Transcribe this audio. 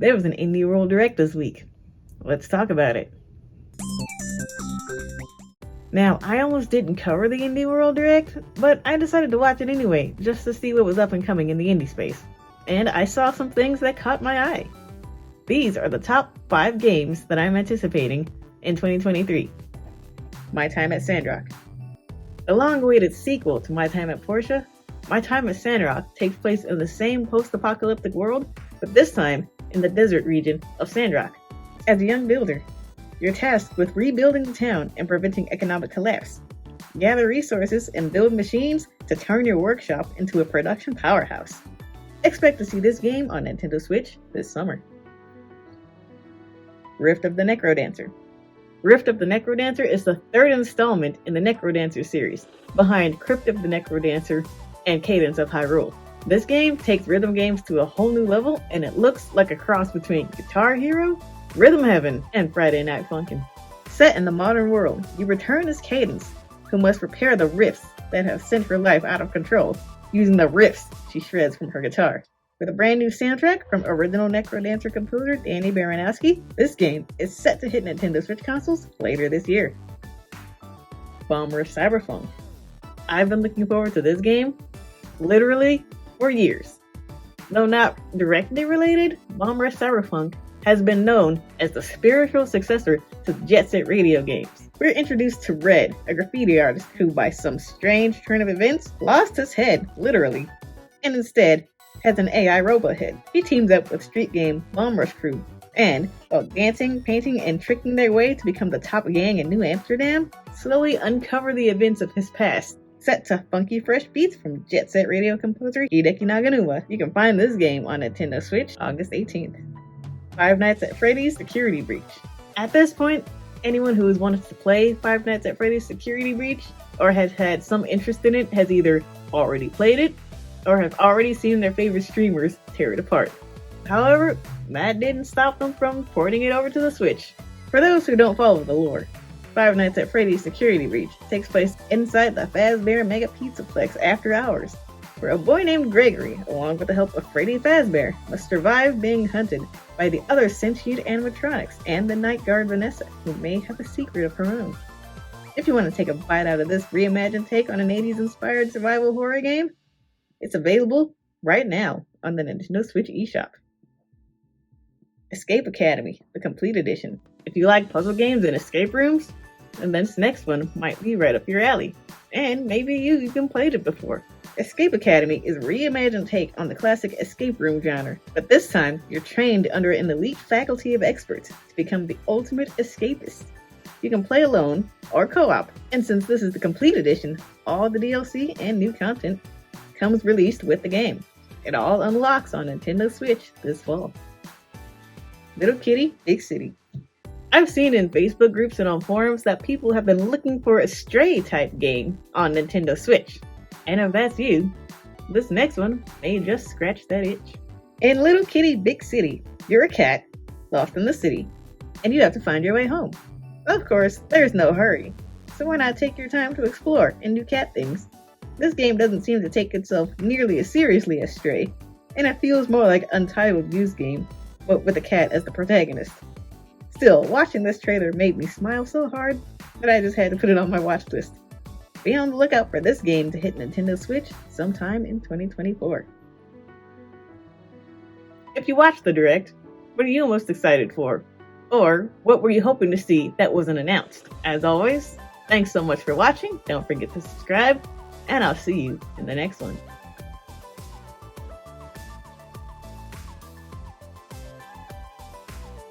There was an Indie World Direct this week. Let's talk about it. Now, I almost didn't cover the Indie World Direct, but I decided to watch it anyway, just to see what was up and coming in the indie space. And I saw some things that caught my eye. These are the top 5 games that I'm anticipating in 2023. My Time at Sandrock. The long-awaited sequel to My Time at Portia, My Time at Sandrock takes place in the same post-apocalyptic world, but this time in the desert region of Sandrock. As a young builder, you're tasked with rebuilding the town and preventing economic collapse. Gather resources and build machines to turn your workshop into a production powerhouse. Expect to see this game on Nintendo Switch this summer. Rift of the Necrodancer. Rift of the Necrodancer is the 3rd installment in the Necrodancer series, behind Crypt of the Necrodancer and Cadence of Hyrule. This game takes rhythm games to a whole new level, and it looks like a cross between Guitar Hero, Rhythm Heaven, and Friday Night Funkin'. Set in the modern world, you return as Cadence, who must repair the rifts that have sent her life out of control, using the riffs she shreds from her guitar. With a brand new soundtrack from original Necrodancer composer Danny Baranowski, this game is set to hit Nintendo Switch consoles later this year. Bomb Rush Cyberfunk. I've been looking forward to this game, literally, for years. Though not directly related, Bomb Rush Cyberfunk has been known as the spiritual successor to Jet Set Radio games. We're introduced to Red, a graffiti artist who, by some strange turn of events, lost his head, literally, and instead has an AI robot head. He teams up with street game Bomb Rush crew, and, while dancing, painting, and tricking their way to become the top gang in New Amsterdam, slowly uncover the events of his past. Set to funky fresh beats from Jet Set Radio composer Hideki Naganuma. You can find this game on Nintendo Switch August 18th. Five Nights at Freddy's Security Breach. At this point, anyone who has wanted to play Five Nights at Freddy's Security Breach or has had some interest in it has either already played it or have already seen their favorite streamers tear it apart. However, that didn't stop them from porting it over to the Switch. For those who don't follow the lore, Five Nights at Freddy's Security Breach takes place inside the Fazbear Mega Pizzaplex after hours, where a boy named Gregory, along with the help of Freddy Fazbear, must survive being hunted by the other sentient animatronics and the night guard Vanessa, who may have a secret of her own. If you want to take a bite out of this reimagined take on an 80s-inspired survival horror game, it's available right now on the Nintendo Switch eShop. Escape Academy, the Complete Edition. If you like puzzle games and escape rooms, then this next one might be right up your alley. And maybe you've even played it before. Escape Academy is a reimagined take on the classic escape room genre, but this time you're trained under an elite faculty of experts to become the ultimate escapist. You can play alone or co-op, and since this is the Complete Edition, all the DLC and new content comes released with the game. It all unlocks on Nintendo Switch this fall. Little Kitty, Big City. I've seen in Facebook groups and on forums that people have been looking for a Stray type game on Nintendo Switch. And if that's you, this next one may just scratch that itch. In Little Kitty Big City, you're a cat lost in the city, and you have to find your way home. Of course, there's no hurry, so why not take your time to explore and do cat things? This game doesn't seem to take itself nearly as seriously as Stray, and it feels more like Untitled Goose Game, but with a cat as the protagonist. Still, watching this trailer made me smile so hard that I just had to put it on my watch list. Be on the lookout for this game to hit Nintendo Switch sometime in 2024. If you watched the Direct, what are you most excited for? Or what were you hoping to see that wasn't announced? As always, thanks so much for watching. Don't forget to subscribe, and I'll see you in the next one.